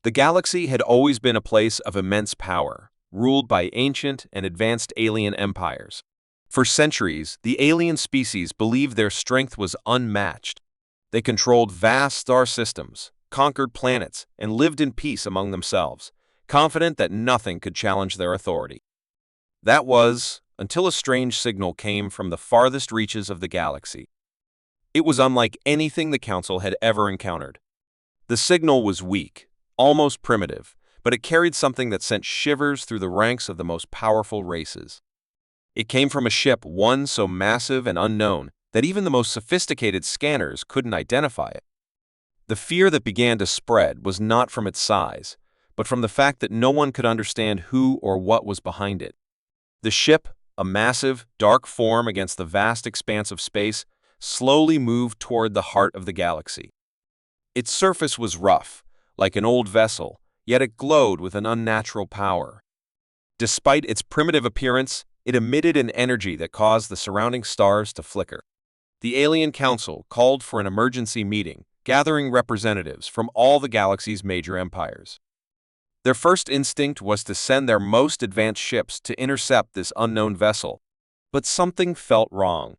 The galaxy had always been a place of immense power, ruled by ancient and advanced alien empires. For centuries, the alien species believed their strength was unmatched. They controlled vast star systems, conquered planets, and lived in peace among themselves, confident that nothing could challenge their authority. That was, until a strange signal came from the farthest reaches of the galaxy. It was unlike anything the Council had ever encountered. The signal was weak, almost primitive, but it carried something that sent shivers through the ranks of the most powerful races. It came from a ship, one so massive and unknown that even the most sophisticated scanners couldn't identify it. The fear that began to spread was not from its size, but from the fact that no one could understand who or what was behind it. The ship, a massive, dark form against the vast expanse of space, slowly moved toward the heart of the galaxy. Its surface was rough, like an old vessel, yet it glowed with an unnatural power. Despite its primitive appearance, it emitted an energy that caused the surrounding stars to flicker. The Alien Council called for an emergency meeting, gathering representatives from all the galaxy's major empires. Their first instinct was to send their most advanced ships to intercept this unknown vessel, but something felt wrong.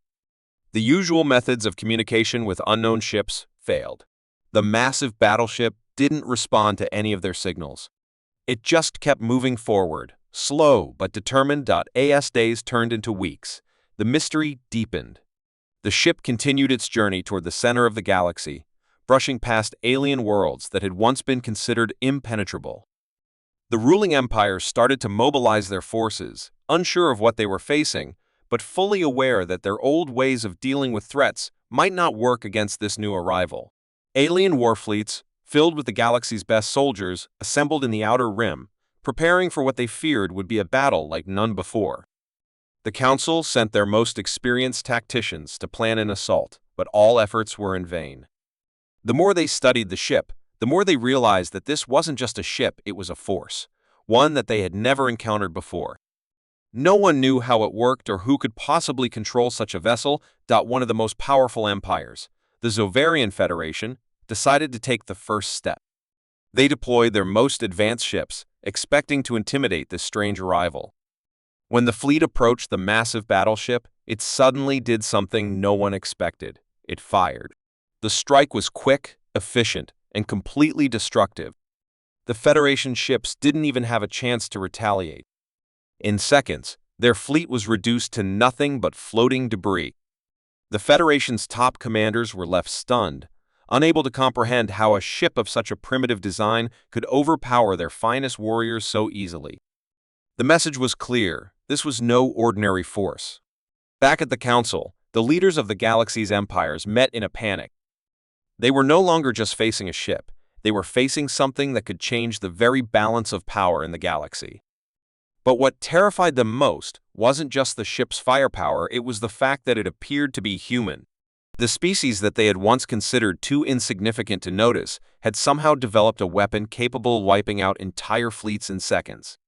The usual methods of communication with unknown ships failed. The massive battleship didn't respond to any of their signals. It just kept moving forward, slow but determined. As days turned into weeks, the mystery deepened. The ship continued its journey toward the center of the galaxy, brushing past alien worlds that had once been considered impenetrable. The ruling empires started to mobilize their forces, unsure of what they were facing, but fully aware that their old ways of dealing with threats might not work against this new arrival. Alien warfleets, filled with the galaxy's best soldiers, assembled in the Outer Rim, preparing for what they feared would be a battle like none before. The Council sent their most experienced tacticians to plan an assault, but all efforts were in vain. The more they studied the ship, the more they realized that this wasn't just a ship, it was a force, one that they had never encountered before. No one knew how it worked or who could possibly control such a vessel. One of the most powerful empires, the Zovarian Federation, decided to take the first step. They deployed their most advanced ships, expecting to intimidate this strange arrival. When the fleet approached the massive battleship, it suddenly did something no one expected. It fired. The strike was quick, efficient, and completely destructive. The Federation ships didn't even have a chance to retaliate. In seconds, their fleet was reduced to nothing but floating debris. The Federation's top commanders were left stunned, unable to comprehend how a ship of such a primitive design could overpower their finest warriors so easily. The message was clear: this was no ordinary force. Back at the Council, the leaders of the galaxy's empires met in a panic. They were no longer just facing a ship, they were facing something that could change the very balance of power in the galaxy. But what terrified them most wasn't just the ship's firepower, it was the fact that it appeared to be human. The species that they had once considered too insignificant to notice had somehow developed a weapon capable of wiping out entire fleets in seconds.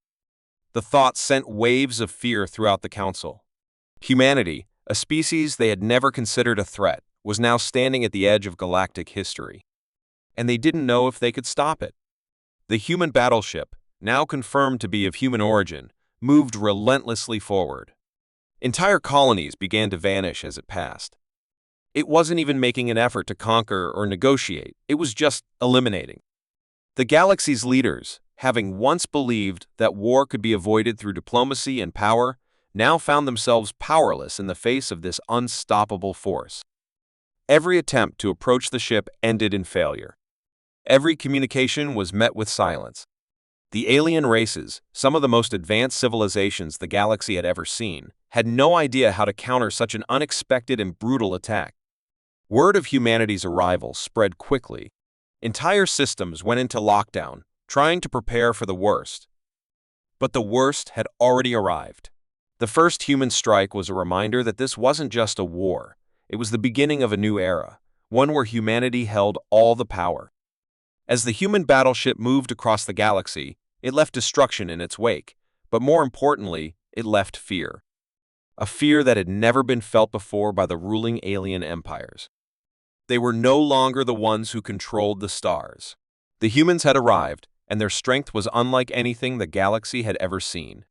The thought sent waves of fear throughout the Council. Humanity, a species they had never considered a threat, was now standing at the edge of galactic history. And they didn't know if they could stop it. The human battleship, now confirmed to be of human origin, moved relentlessly forward. Entire colonies began to vanish as it passed. It wasn't even making an effort to conquer or negotiate, it was just eliminating. The galaxy's leaders, having once believed that war could be avoided through diplomacy and power, now found themselves powerless in the face of this unstoppable force. Every attempt to approach the ship ended in failure. Every communication was met with silence. The alien races, some of the most advanced civilizations the galaxy had ever seen, had no idea how to counter such an unexpected and brutal attack. Word of humanity's arrival spread quickly. Entire systems went into lockdown, trying to prepare for the worst. But the worst had already arrived. The first human strike was a reminder that this wasn't just a war. It was the beginning of a new era, one where humanity held all the power. As the human battleship moved across the galaxy, it left destruction in its wake, but more importantly, it left fear. A fear that had never been felt before by the ruling alien empires. They were no longer the ones who controlled the stars. The humans had arrived, and their strength was unlike anything the galaxy had ever seen.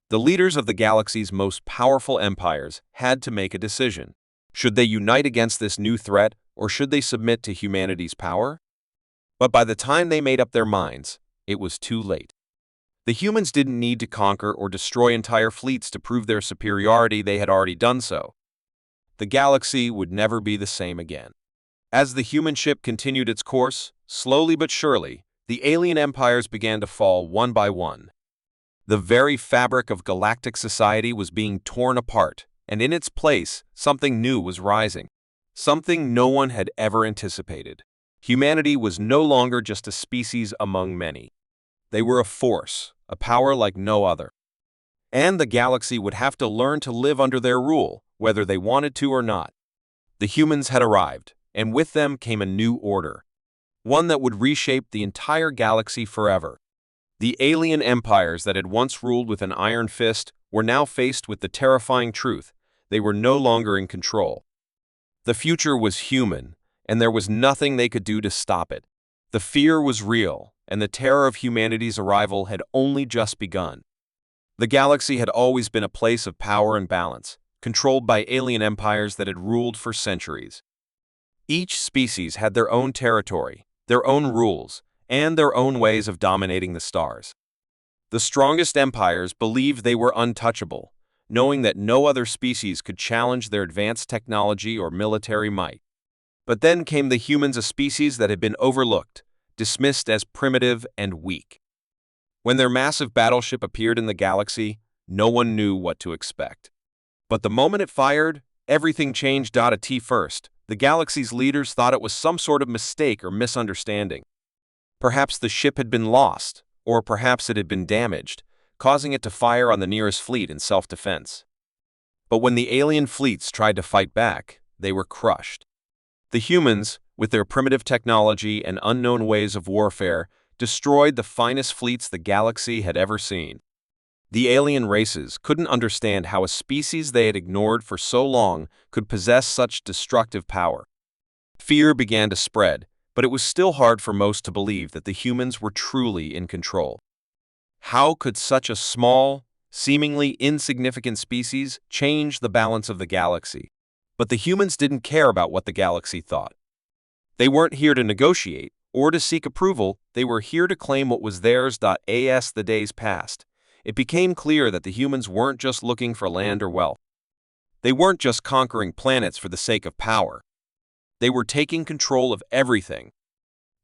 The leaders of the galaxy's most powerful empires had to make a decision. Should they unite against this new threat, or should they submit to humanity's power? But by the time they made up their minds, it was too late. The humans didn't need to conquer or destroy entire fleets to prove their superiority. They had already done so. The galaxy would never be the same again. As the human ship continued its course, slowly but surely, the alien empires began to fall one by one. The very fabric of galactic society was being torn apart, and in its place, something new was rising. Something no one had ever anticipated. Humanity was no longer just a species among many. They were a force, a power like no other. And the galaxy would have to learn to live under their rule, whether they wanted to or not. The humans had arrived, and with them came a new order. One that would reshape the entire galaxy forever. The alien empires that had once ruled with an iron fist were now faced with the terrifying truth: they were no longer in control. The future was human, and there was nothing they could do to stop it. The fear was real, and the terror of humanity's arrival had only just begun. The galaxy had always been a place of power and balance, controlled by alien empires that had ruled for centuries. Each species had their own territory, their own rules, and their own ways of dominating the stars. The strongest empires believed they were untouchable, knowing that no other species could challenge their advanced technology or military might. But then came the humans, a species that had been overlooked, dismissed as primitive and weak. When their massive battleship appeared in the galaxy, no one knew what to expect. But the moment it fired, everything changed. At first, the galaxy's leaders thought it was some sort of mistake or misunderstanding. Perhaps the ship had been lost, or perhaps it had been damaged, causing it to fire on the nearest fleet in self-defense. But when the alien fleets tried to fight back, they were crushed. The humans, with their primitive technology and unknown ways of warfare, destroyed the finest fleets the galaxy had ever seen. The alien races couldn't understand how a species they had ignored for so long could possess such destructive power. Fear began to spread, but it was still hard for most to believe that the humans were truly in control. How could such a small, seemingly insignificant species change the balance of the galaxy? But the humans didn't care about what the galaxy thought. They weren't here to negotiate or to seek approval. They were here to claim what was theirs. As the days passed, it became clear that the humans weren't just looking for land or wealth. They weren't just conquering planets for the sake of power. They were taking control of everything.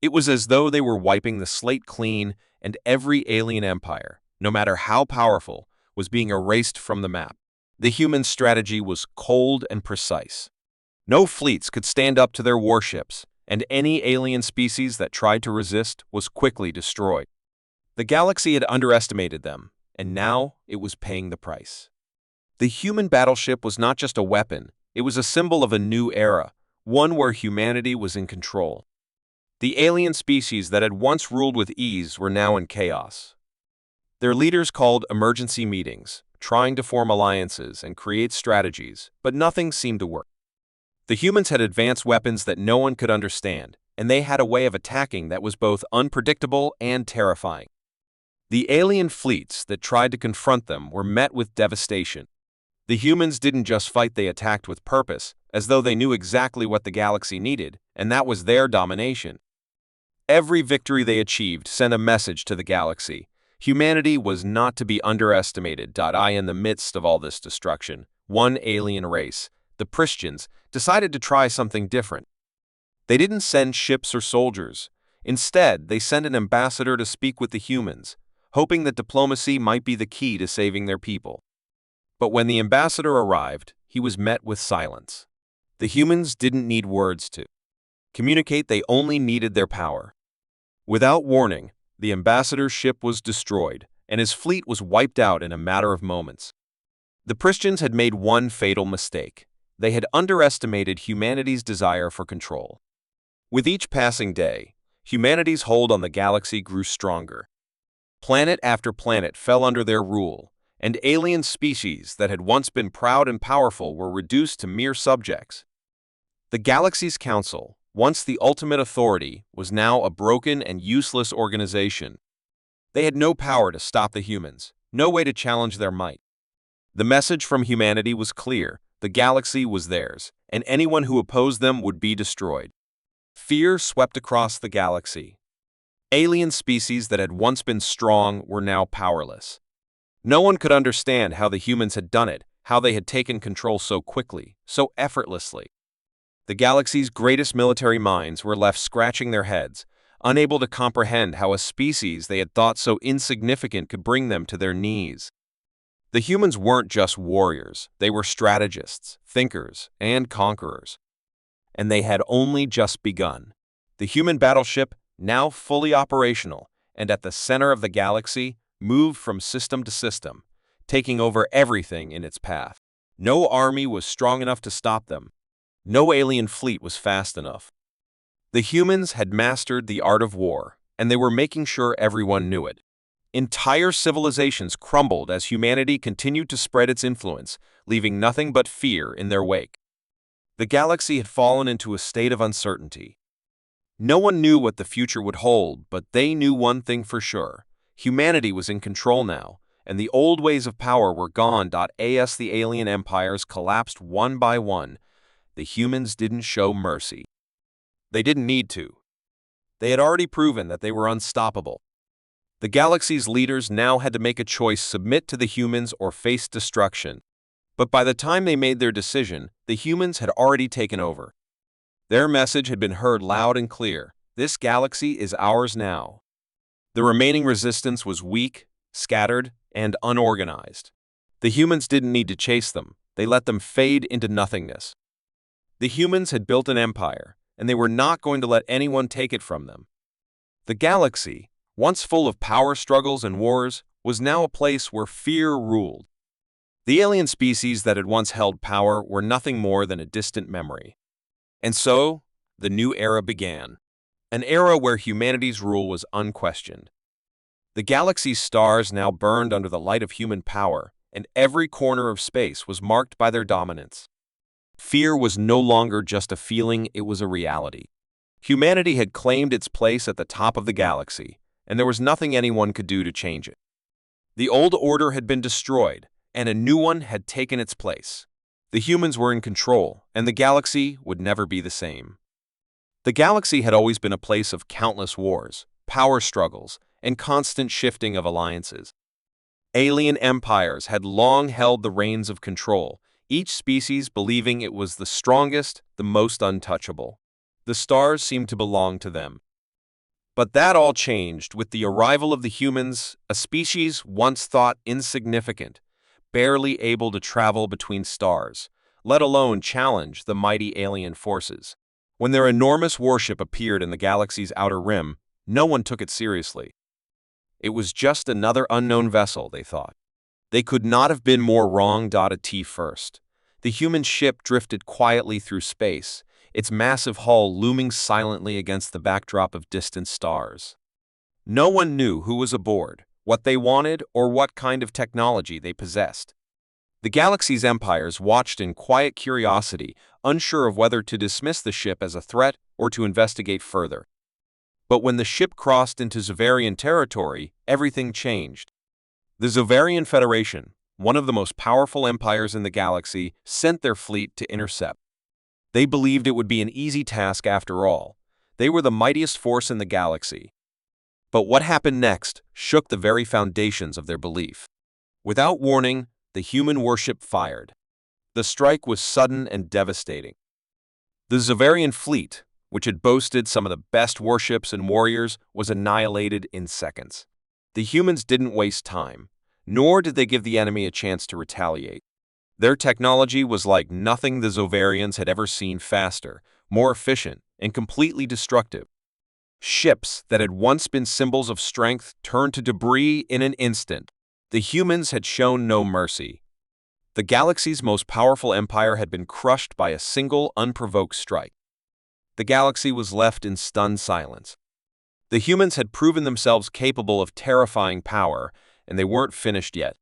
It was as though they were wiping the slate clean, and every alien empire, no matter how powerful, was being erased from the map. The human strategy was cold and precise. No fleets could stand up to their warships, and any alien species that tried to resist was quickly destroyed. The galaxy had underestimated them, and now it was paying the price. The human battleship was not just a weapon, it was a symbol of a new era, one where humanity was in control. The alien species that had once ruled with ease were now in chaos. Their leaders called emergency meetings, trying to form alliances and create strategies, but nothing seemed to work. The humans had advanced weapons that no one could understand, and they had a way of attacking that was both unpredictable and terrifying. The alien fleets that tried to confront them were met with devastation. The humans didn't just fight, they attacked with purpose, as though they knew exactly what the galaxy needed, and that was their domination. Every victory they achieved sent a message to the galaxy. Humanity was not to be underestimated. In the midst of all this destruction, one alien race, the Christians, decided to try something different. They didn't send ships or soldiers. Instead, they sent an ambassador to speak with the humans, hoping that diplomacy might be the key to saving their people. But when the ambassador arrived, he was met with silence. The humans didn't need words to communicate, they only needed their power. Without warning, the ambassador's ship was destroyed, and his fleet was wiped out in a matter of moments. The Christians had made one fatal mistake. They had underestimated humanity's desire for control. With each passing day, humanity's hold on the galaxy grew stronger. Planet after planet fell under their rule, and alien species that had once been proud and powerful were reduced to mere subjects. The galaxy's council, once the ultimate authority, was now a broken and useless organization. They had no power to stop the humans, no way to challenge their might. The message from humanity was clear: the galaxy was theirs, and anyone who opposed them would be destroyed. Fear swept across the galaxy. Alien species that had once been strong were now powerless. No one could understand how the humans had done it, how they had taken control so quickly, so effortlessly. The galaxy's greatest military minds were left scratching their heads, unable to comprehend how a species they had thought so insignificant could bring them to their knees. The humans weren't just warriors, they were strategists, thinkers, and conquerors. And they had only just begun. The human battleship, now fully operational and at the center of the galaxy, moved from system to system, taking over everything in its path. No army was strong enough to stop them. No alien fleet was fast enough. The humans had mastered the art of war, and they were making sure everyone knew it. Entire civilizations crumbled as humanity continued to spread its influence, leaving nothing but fear in their wake. The galaxy had fallen into a state of uncertainty. No one knew what the future would hold, but they knew one thing for sure: humanity was in control now, and the old ways of power were gone. As the alien empires collapsed one by one, the humans didn't show mercy. They didn't need to. They had already proven that they were unstoppable. The galaxy's leaders now had to make a choice: submit to the humans or face destruction. But by the time they made their decision, the humans had already taken over. Their message had been heard loud and clear: this galaxy is ours now. The remaining resistance was weak, scattered, and unorganized. The humans didn't need to chase them, they let them fade into nothingness. The humans had built an empire, and they were not going to let anyone take it from them. The galaxy, once full of power struggles and wars, was now a place where fear ruled. The alien species that had once held power were nothing more than a distant memory. And so, the new era began. An era where humanity's rule was unquestioned. The galaxy's stars now burned under the light of human power, and every corner of space was marked by their dominance. Fear was no longer just a feeling, it was a reality. Humanity had claimed its place at the top of the galaxy, and there was nothing anyone could do to change it. The old order had been destroyed, and a new one had taken its place. The humans were in control, and the galaxy would never be the same. The galaxy had always been a place of countless wars, power struggles, and constant shifting of alliances. Alien empires had long held the reins of control, each species believing it was the strongest, the most untouchable. The stars seemed to belong to them. But that all changed with the arrival of the humans, a species once thought insignificant, barely able to travel between stars, let alone challenge the mighty alien forces. When their enormous warship appeared in the galaxy's outer rim, no one took it seriously. It was just another unknown vessel, they thought. They could not have been more wrong. At first, the human ship drifted quietly through space, its massive hull looming silently against the backdrop of distant stars. No one knew who was aboard, what they wanted, or what kind of technology they possessed. The galaxy's empires watched in quiet curiosity, unsure of whether to dismiss the ship as a threat or to investigate further. But when the ship crossed into Zavarian territory, everything changed. The Zavarian Federation, one of the most powerful empires in the galaxy, sent their fleet to intercept. They believed it would be an easy task after all. They were the mightiest force in the galaxy. But what happened next shook the very foundations of their belief. Without warning, the human warship fired. The strike was sudden and devastating. The Zavarian fleet, which had boasted some of the best warships and warriors, was annihilated in seconds. The humans didn't waste time, nor did they give the enemy a chance to retaliate. Their technology was like nothing the Zavarians had ever seen: faster, more efficient, and completely destructive. Ships that had once been symbols of strength turned to debris in an instant. The humans had shown no mercy. The galaxy's most powerful empire had been crushed by a single, unprovoked strike. The galaxy was left in stunned silence. The humans had proven themselves capable of terrifying power, and they weren't finished yet.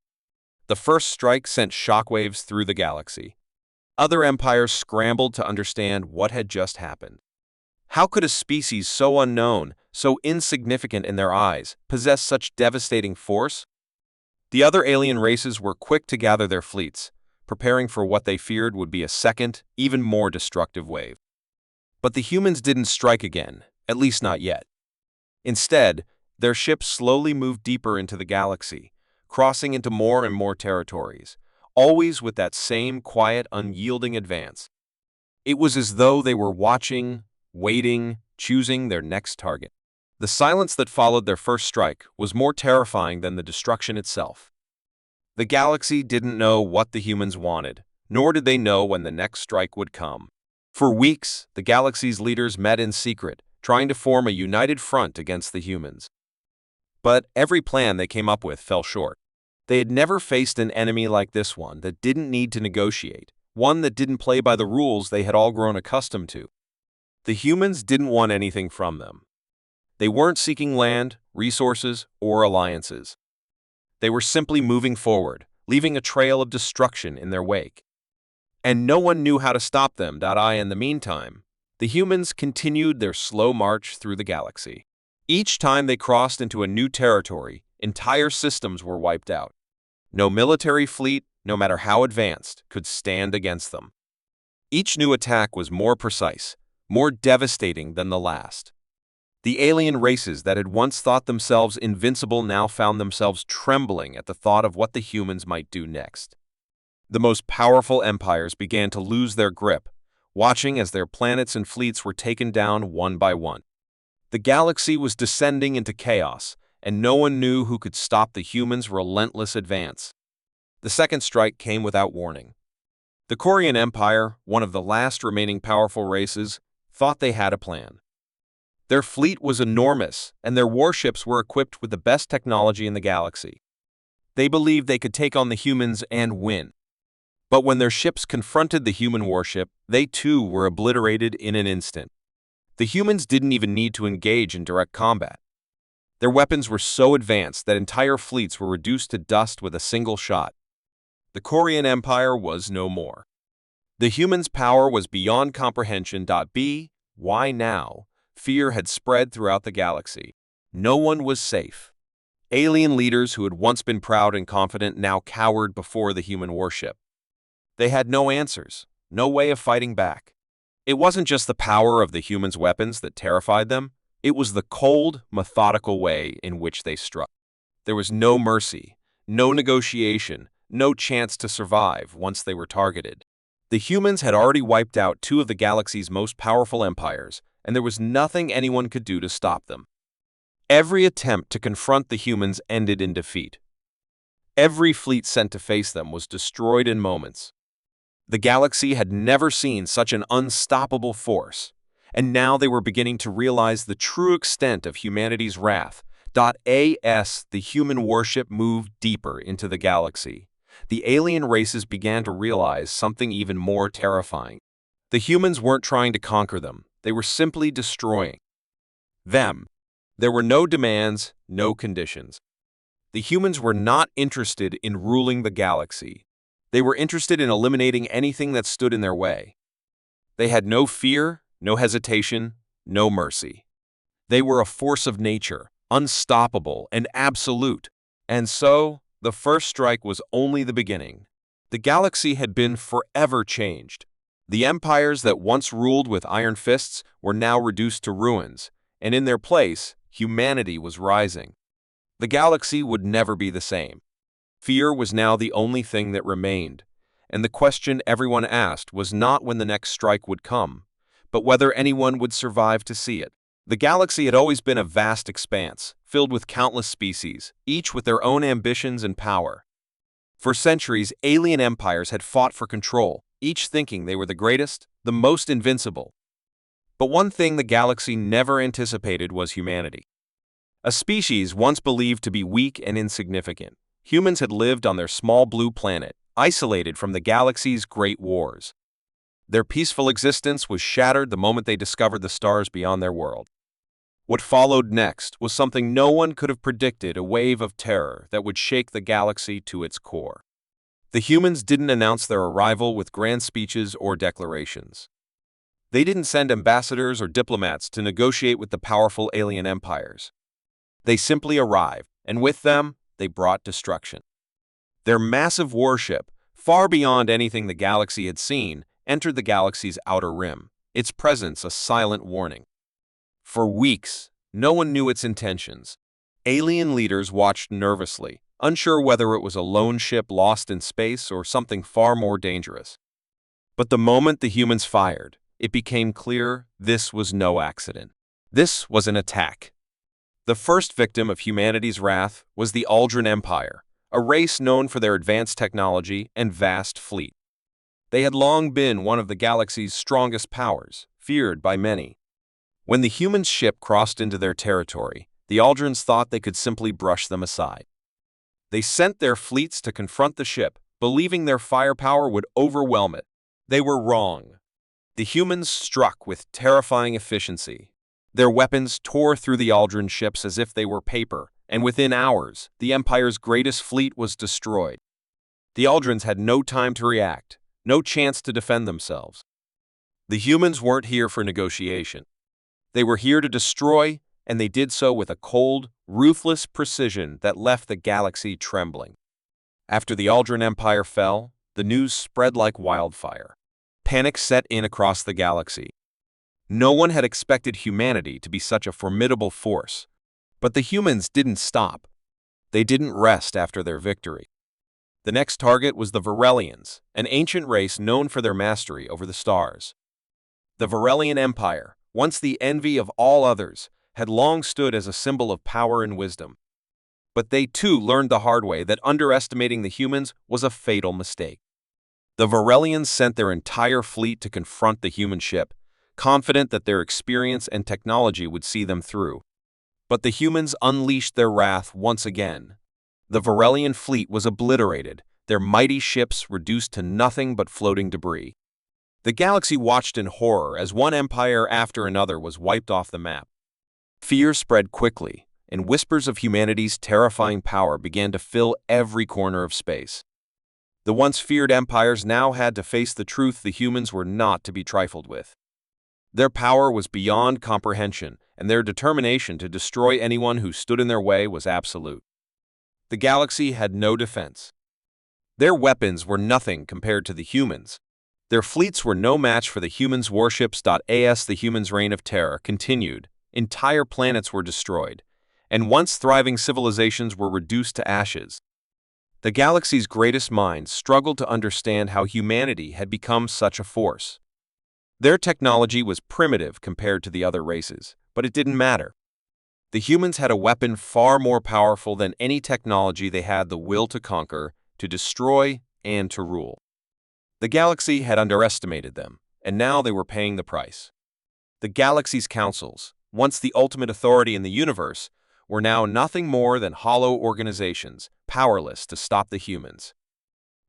The first strike sent shockwaves through the galaxy. Other empires scrambled to understand what had just happened. How could a species so unknown, so insignificant in their eyes, possess such devastating force? The other alien races were quick to gather their fleets, preparing for what they feared would be a second, even more destructive wave. But the humans didn't strike again, at least not yet. Instead, their ships slowly moved deeper into the galaxy, crossing into more and more territories, always with that same quiet, unyielding advance. It was as though they were watching, waiting, choosing their next target. The silence that followed their first strike was more terrifying than the destruction itself. The galaxy didn't know what the humans wanted, nor did they know when the next strike would come. For weeks, the galaxy's leaders met in secret, trying to form a united front against the humans. But every plan they came up with fell short. They had never faced an enemy like this one that didn't need to negotiate, one that didn't play by the rules they had all grown accustomed to. The humans didn't want anything from them. They weren't seeking land, resources, or alliances. They were simply moving forward, leaving a trail of destruction in their wake. And no one knew how to stop them. In the meantime, the humans continued their slow march through the galaxy. Each time they crossed into a new territory, entire systems were wiped out. No military fleet, no matter how advanced, could stand against them. Each new attack was more precise, more devastating than the last. The alien races that had once thought themselves invincible now found themselves trembling at the thought of what the humans might do next. The most powerful empires began to lose their grip, watching as their planets and fleets were taken down one by one. The galaxy was descending into chaos, and no one knew who could stop the humans' relentless advance. The second strike came without warning. The Korean Empire, one of the last remaining powerful races, thought they had a plan. Their fleet was enormous, and their warships were equipped with the best technology in the galaxy. They believed they could take on the humans and win. But when their ships confronted the human warship, they too were obliterated in an instant. The humans didn't even need to engage in direct combat. Their weapons were so advanced that entire fleets were reduced to dust with a single shot. The Korean Empire was no more. The humans' power was beyond comprehension. Why now? Fear had spread throughout the galaxy. No one was safe. Alien leaders who had once been proud and confident now cowered before the human warship. They had no answers, no way of fighting back. It wasn't just the power of the humans' weapons that terrified them, it was the cold, methodical way in which they struck. There was no mercy, no negotiation, no chance to survive once they were targeted. The humans had already wiped out two of the galaxy's most powerful empires, and there was nothing anyone could do to stop them. Every attempt to confront the humans ended in defeat. Every fleet sent to face them was destroyed in moments. The galaxy had never seen such an unstoppable force, and now they were beginning to realize the true extent of humanity's wrath. The human warship moved deeper into the galaxy. The alien races began to realize something even more terrifying. The humans weren't trying to conquer them. They were simply destroying them. There were no demands, no conditions. The humans were not interested in ruling the galaxy. They were interested in eliminating anything that stood in their way. They had no fear, no hesitation, no mercy. They were a force of nature, unstoppable and absolute. And so, the first strike was only the beginning. The galaxy had been forever changed. The empires that once ruled with iron fists were now reduced to ruins, and in their place, humanity was rising. The galaxy would never be the same. Fear was now the only thing that remained, and the question everyone asked was not when the next strike would come, but whether anyone would survive to see it. The galaxy had always been a vast expanse, filled with countless species, each with their own ambitions and power. For centuries, alien empires had fought for control, each thinking they were the greatest, the most invincible. But one thing the galaxy never anticipated was humanity. A species once believed to be weak and insignificant, humans had lived on their small blue planet, isolated from the galaxy's great wars. Their peaceful existence was shattered the moment they discovered the stars beyond their world. What followed next was something no one could have predicted, a wave of terror that would shake the galaxy to its core. The humans didn't announce their arrival with grand speeches or declarations. They didn't send ambassadors or diplomats to negotiate with the powerful alien empires. They simply arrived, and with them, they brought destruction. Their massive warship, far beyond anything the galaxy had seen, entered the galaxy's outer rim, its presence a silent warning. For weeks, no one knew its intentions. Alien leaders watched nervously, unsure whether it was a lone ship lost in space or something far more dangerous. But the moment the humans fired, it became clear this was no accident. This was an attack. The first victim of humanity's wrath was the Aldrin Empire, a race known for their advanced technology and vast fleet. They had long been one of the galaxy's strongest powers, feared by many. When the human ship crossed into their territory, the Aldrins thought they could simply brush them aside. They sent their fleets to confront the ship, believing their firepower would overwhelm it. They were wrong. The humans struck with terrifying efficiency. Their weapons tore through the Aldrin ships as if they were paper, and within hours, the Empire's greatest fleet was destroyed. The Aldrins had no time to react, no chance to defend themselves. The humans weren't here for negotiation. They were here to destroy, and they did so with a cold, ruthless precision that left the galaxy trembling. After the Aldrin Empire fell, the news spread like wildfire. Panic set in across the galaxy. No one had expected humanity to be such a formidable force. But the humans didn't stop. They didn't rest after their victory. The next target was the Varelians, an ancient race known for their mastery over the stars. The Varelian Empire, once the envy of all others, had long stood as a symbol of power and wisdom. But they too learned the hard way that underestimating the humans was a fatal mistake. The Varelians sent their entire fleet to confront the human ship, confident that their experience and technology would see them through. But the humans unleashed their wrath once again. The Varelian fleet was obliterated, their mighty ships reduced to nothing but floating debris. The galaxy watched in horror as one empire after another was wiped off the map. Fear spread quickly, and whispers of humanity's terrifying power began to fill every corner of space. The once feared empires now had to face the truth the humans were not to be trifled with. Their power was beyond comprehension, and their determination to destroy anyone who stood in their way was absolute. The galaxy had no defense. Their weapons were nothing compared to the humans. Their fleets were no match for the humans' warships. As the humans' reign of terror continued, entire planets were destroyed, and once thriving civilizations were reduced to ashes. The galaxy's greatest minds struggled to understand how humanity had become such a force. Their technology was primitive compared to the other races, but it didn't matter. The humans had a weapon far more powerful than any technology they had the will to conquer, to destroy, and to rule. The galaxy had underestimated them, and now they were paying the price. The galaxy's councils, once the ultimate authority in the universe, were now nothing more than hollow organizations, powerless to stop the humans.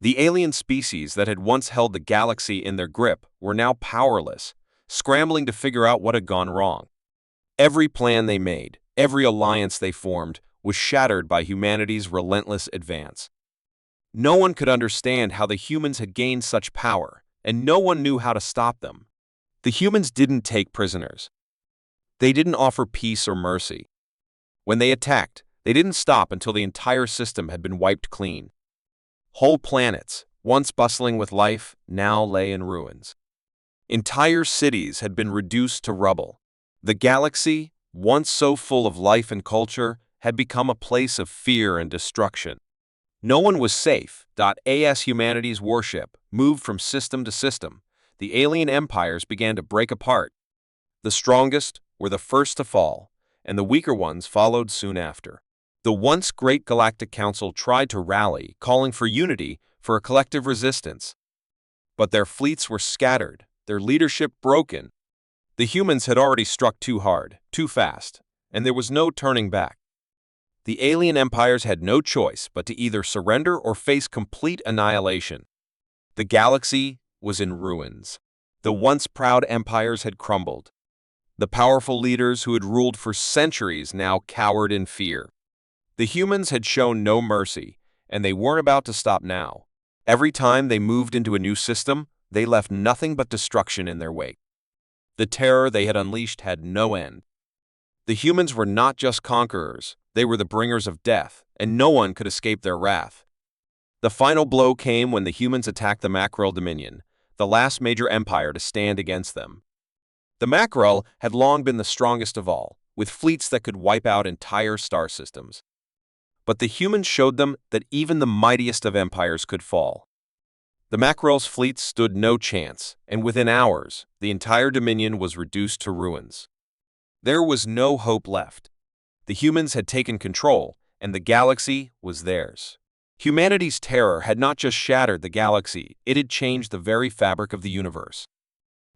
The alien species that had once held the galaxy in their grip were now powerless, scrambling to figure out what had gone wrong. Every plan they made, every alliance they formed, was shattered by humanity's relentless advance. No one could understand how the humans had gained such power, and no one knew how to stop them. The humans didn't take prisoners. They didn't offer peace or mercy. When they attacked, they didn't stop until the entire system had been wiped clean. Whole planets, once bustling with life, now lay in ruins. Entire cities had been reduced to rubble. The galaxy, once so full of life and culture, had become a place of fear and destruction. No one was safe. As humanity's warship moved from system to system, the alien empires began to break apart. The strongest were the first to fall, and the weaker ones followed soon after. The once great Galactic Council tried to rally, calling for unity, for a collective resistance. But their fleets were scattered, their leadership broken. The humans had already struck too hard, too fast, and there was no turning back. The alien empires had no choice but to either surrender or face complete annihilation. The galaxy was in ruins. The once proud empires had crumbled. The powerful leaders who had ruled for centuries now cowered in fear. The humans had shown no mercy, and they weren't about to stop now. Every time they moved into a new system, they left nothing but destruction in their wake. The terror they had unleashed had no end. The humans were not just conquerors, they were the bringers of death, and no one could escape their wrath. The final blow came when the humans attacked the Mackerel Dominion, the last major empire to stand against them. The Mackerel had long been the strongest of all, with fleets that could wipe out entire star systems. But the humans showed them that even the mightiest of empires could fall. The Mackerel's fleet stood no chance, and within hours, the entire Dominion was reduced to ruins. There was no hope left. The humans had taken control, and the galaxy was theirs. Humanity's terror had not just shattered the galaxy, it had changed the very fabric of the universe.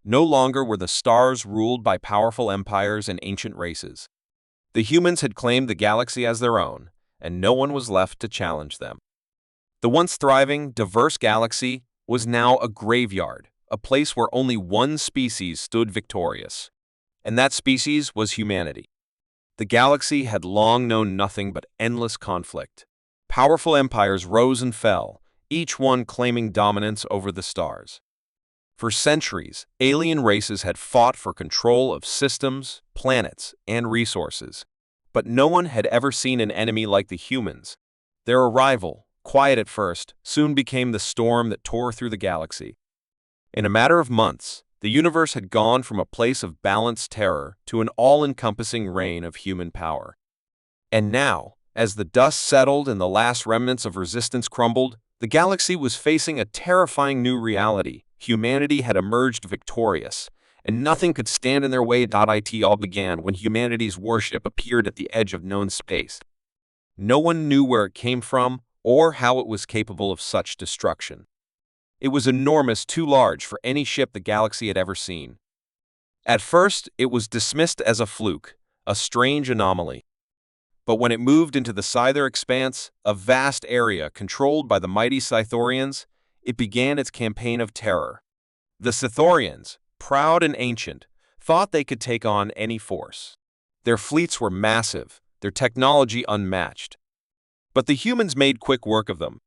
No longer were the stars ruled by powerful empires and ancient races. The humans had claimed the galaxy as their own, and no one was left to challenge them. The once thriving, diverse galaxy was now a graveyard, a place where only one species stood victorious. And that species was humanity. The galaxy had long known nothing but endless conflict. Powerful empires rose and fell, each one claiming dominance over the stars. For centuries, alien races had fought for control of systems, planets, and resources. But no one had ever seen an enemy like the humans. Their arrival, quiet at first, soon became the storm that tore through the galaxy. In a matter of months, the universe had gone from a place of balanced terror to an all-encompassing reign of human power. And now, as the dust settled and the last remnants of resistance crumbled, the galaxy was facing a terrifying new reality. Humanity had emerged victorious, and nothing could stand in their way. It all began when humanity's warship appeared at the edge of known space. No one knew where it came from or how it was capable of such destruction. It was enormous, too large for any ship the galaxy had ever seen. At first, it was dismissed as a fluke, a strange anomaly. But when it moved into the Scyther expanse, a vast area controlled by the mighty Scythorians, it began its campaign of terror. The Scythorians, proud and ancient, thought they could take on any force. Their fleets were massive, their technology unmatched. But the humans made quick work of them.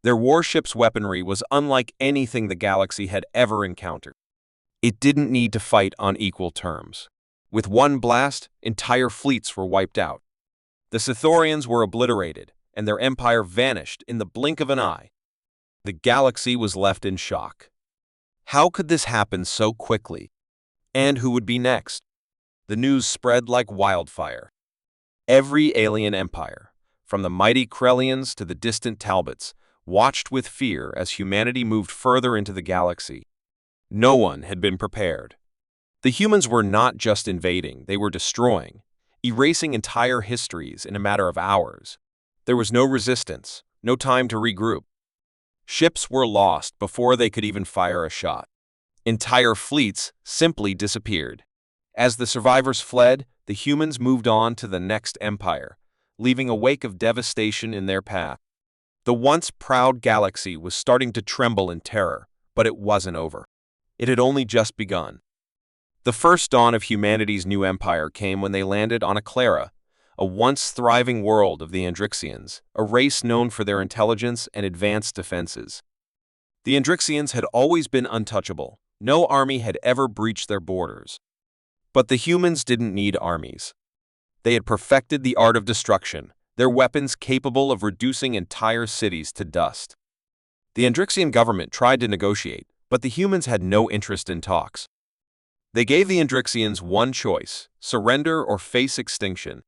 Their warship's weaponry was unlike anything the galaxy had ever encountered. It didn't need to fight on equal terms. With one blast, entire fleets were wiped out. The Scythorians were obliterated, and their empire vanished in the blink of an eye. The galaxy was left in shock. How could this happen so quickly? And who would be next? The news spread like wildfire. Every alien empire, from the mighty Krellians to the distant Talbots, watched with fear as humanity moved further into the galaxy. No one had been prepared. The humans were not just invading, they were destroying, erasing entire histories in a matter of hours. There was no resistance, no time to regroup. Ships were lost before they could even fire a shot. Entire fleets simply disappeared. As the survivors fled, the humans moved on to the next empire, leaving a wake of devastation in their path. The once proud galaxy was starting to tremble in terror, but it wasn't over. It had only just begun. The first dawn of humanity's new empire came when they landed on Aclara, a once thriving world of the Andrixians, a race known for their intelligence and advanced defenses. The Andrixians had always been untouchable. No army had ever breached their borders. But the humans didn't need armies. They had perfected the art of destruction, their weapons capable of reducing entire cities to dust. The Andrixian government tried to negotiate, but the humans had no interest in talks. They gave the Andrixians one choice: surrender or face extinction.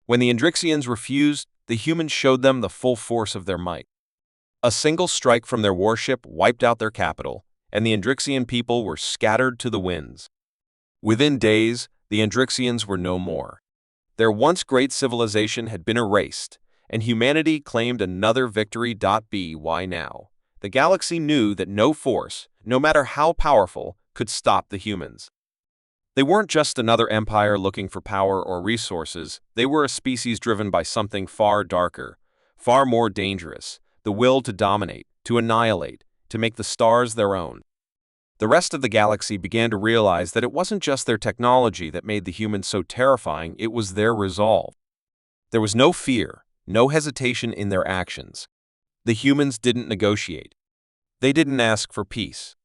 When the Andrixians refused, the humans showed them the full force of their might. A single strike from their warship wiped out their capital, and the Andrixian people were scattered to the winds. Within days, the Andrixians were no more. Their once great civilization had been erased, and humanity claimed another victory. By now, the galaxy knew that no force, no matter how powerful, could stop the humans. They weren't just another empire looking for power or resources, they were a species driven by something far darker, far more dangerous: the will to dominate, to annihilate, to make the stars their own. The rest of the galaxy began to realize that it wasn't just their technology that made the humans so terrifying, it was their resolve. There was no fear, no hesitation in their actions. The humans didn't negotiate. They didn't ask for peace.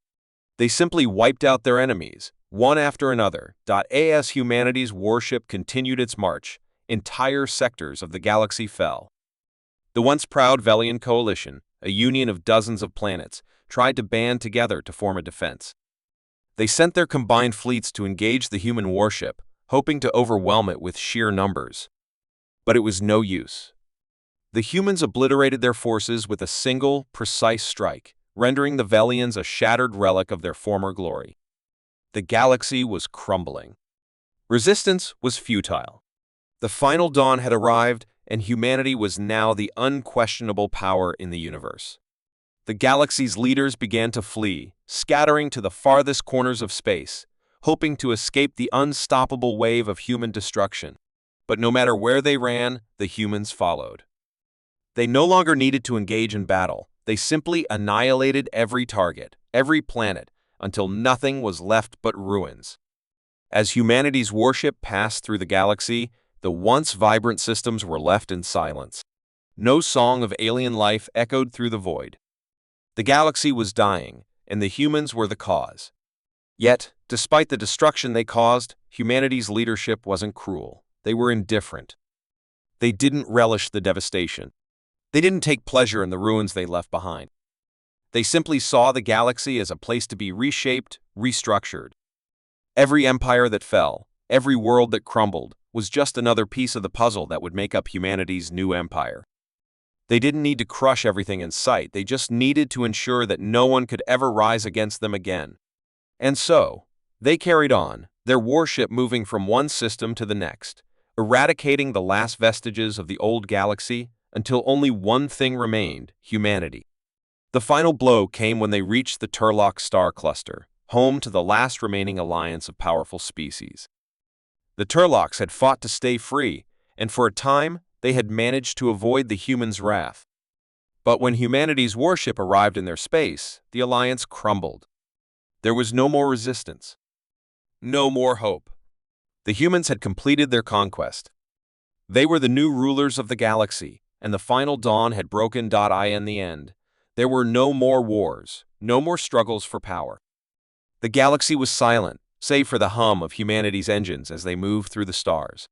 They simply wiped out their enemies, One after another, as humanity's warship continued its march, entire sectors of the galaxy fell. The once proud Velian coalition, a union of dozens of planets, tried to band together to form a defense. They sent their combined fleets to engage the human warship, hoping to overwhelm it with sheer numbers. But it was no use. The humans obliterated their forces with a single, precise strike, rendering the Velians a shattered relic of their former glory. The galaxy was crumbling. Resistance was futile. The final dawn had arrived, and humanity was now the unquestionable power in the universe. The galaxy's leaders began to flee, scattering to the farthest corners of space, hoping to escape the unstoppable wave of human destruction. But no matter where they ran, the humans followed. They no longer needed to engage in battle. They simply annihilated every target, every planet, until nothing was left but ruins. As humanity's warship passed through the galaxy, the once vibrant systems were left in silence. No song of alien life echoed through the void. The galaxy was dying, and the humans were the cause. Yet, despite the destruction they caused, humanity's leadership wasn't cruel. They were indifferent. They didn't relish the devastation. They didn't take pleasure in the ruins they left behind. They simply saw the galaxy as a place to be reshaped, restructured. Every empire that fell, every world that crumbled, was just another piece of the puzzle that would make up humanity's new empire. They didn't need to crush everything in sight, they just needed to ensure that no one could ever rise against them again. And so, they carried on, their warship moving from one system to the next, eradicating the last vestiges of the old galaxy until only one thing remained: humanity. The final blow came when they reached the Turlock star cluster, home to the last remaining alliance of powerful species. The Turlocks had fought to stay free, and for a time, they had managed to avoid the humans' wrath. But when humanity's warship arrived in their space, the alliance crumbled. There was no more resistance. No more hope. The humans had completed their conquest. They were the new rulers of the galaxy, and the final dawn had broken. In the end, there were no more wars, no more struggles for power. The galaxy was silent, save for the hum of humanity's engines as they moved through the stars.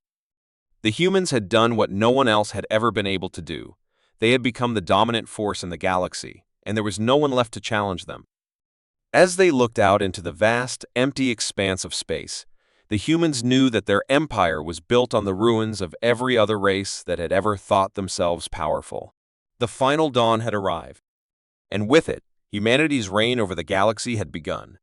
The humans had done what no one else had ever been able to do. They had become the dominant force in the galaxy, and there was no one left to challenge them. As they looked out into the vast, empty expanse of space, the humans knew that their empire was built on the ruins of every other race that had ever thought themselves powerful. The final dawn had arrived, and with it, humanity's reign over the galaxy had begun.